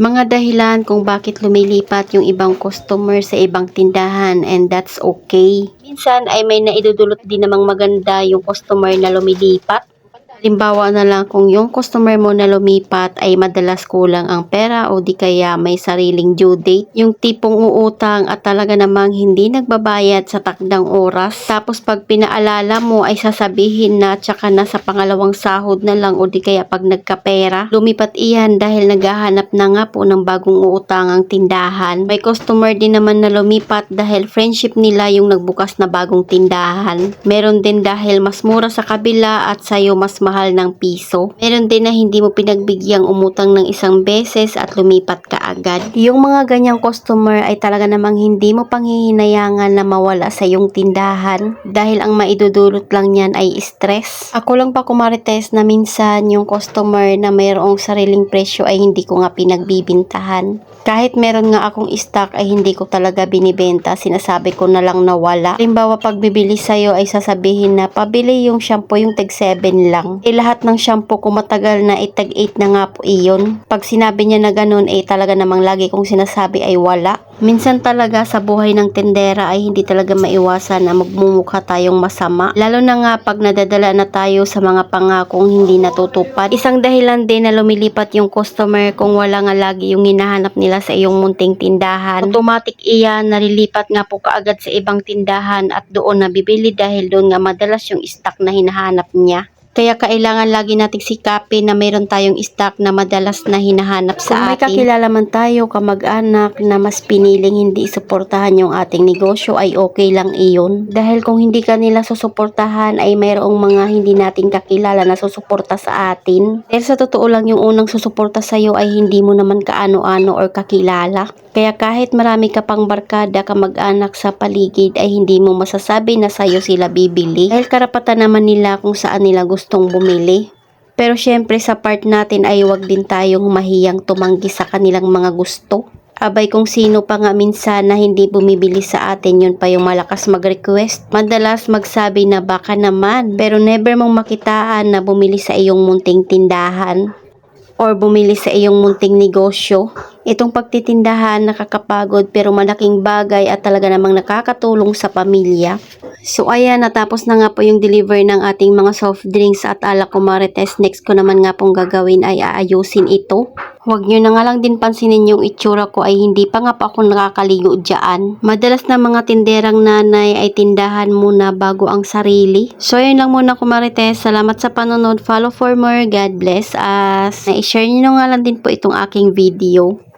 Mga dahilan kung bakit lumilipat yung ibang customer sa ibang tindahan, and that's okay. Minsan ay may naidudulot din namang maganda yung customer na lumilipat. Halimbawa na lang kung yung customer mo na lumipat ay madalas kulang ang pera o di kaya may sariling due date. Yung tipong uutang at talaga namang hindi nagbabayad sa takdang oras. Tapos pag pinaalala mo ay sasabihin na tsaka na sa pangalawang sahod na lang o di kaya pag nagkapera. Lumipat iyan dahil naghahanap na nga po ng bagong uutangang tindahan. May customer din naman na lumipat dahil friendship nila yung nagbukas na bagong tindahan. Meron din dahil mas mura sa kabila at sa'yo mas mahal ng piso. Meron din na hindi mo pinagbigyan umutang ng isang beses at lumipat ka agad. Yung mga ganyang customer ay talaga namang hindi mo panghihinayangan na mawala sa iyong tindahan dahil ang maidudulot lang niyan ay stress. Ako lang pa kumarites na minsan yung customer na mayroong sariling presyo ay hindi ko nga pinagbibintahan. Kahit meron nga akong stock ay hindi ko talaga binibenta, sinasabi ko na lang na wala. Halimbawa pag bibili sa'yo ay sasabihin na pabili yung shampoo yung tag 7 lang. Lahat ng shampoo ko matagal na tag 8 na nga po iyon. Pag sinabi niya na ganun talaga namang lagi kong sinasabi ay wala. Minsan talaga sa buhay ng tendera ay hindi talaga maiwasan na magmumukha tayong masama. Lalo na nga pag nadadala na tayo sa mga pangakong hindi natutupad. Isang dahilan din na lumilipat yung customer kung wala nga lagi yung hinahanap nila sa iyong munting tindahan. Automatic iyan, narilipat nga po kaagad sa ibang tindahan at doon nabibili dahil doon nga madalas yung stock na hinahanap niya. Kaya kailangan lagi nating sikapin na mayroon tayong stock na madalas na hinahanap sa atin. Kung may kakilala man tayo, kamag-anak na mas piniling hindi suportahan yung ating negosyo ay okay lang iyon. Dahil kung hindi ka nila susuportahan ay mayroong mga hindi nating kakilala na susuporta sa atin. Dahil sa totoo lang yung unang susuporta sa'yo ay hindi mo naman kaano-ano or kakilala. Kaya kahit marami ka pang barkada, kamag-anak sa paligid ay hindi mo masasabi na sa'yo sila bibili. Dahil karapatan naman nila kung saan nila gustong bumili. Pero syempre sa part natin ay wag din tayong mahiyang tumanggi sa kanilang mga gusto. Abay kung sino pa nga minsan na hindi bumibili sa atin, yun pa yung malakas mag-request. Madalas magsabi na baka naman, pero never mong makitaan na bumili sa iyong munting tindahan or bumili sa iyong munting negosyo. Itong pagtitindahan nakakapagod pero malaking bagay at talaga namang nakakatulong sa pamilya. So ayan, natapos na nga po yung deliver ng ating mga soft drinks at alak ko marites. Next ko naman nga pong gagawin ay aayusin ito. Huwag nyo na nga lang din pansinin yung itsura ko ay hindi pa nga pa ako nakakaligo dyan. Madalas na mga tinderang nanay ay tindahan muna bago ang sarili. So yun lang muna kumarites. Salamat sa panonood. Follow for more. God bless us. Na-share nyo nga lang din po itong aking video.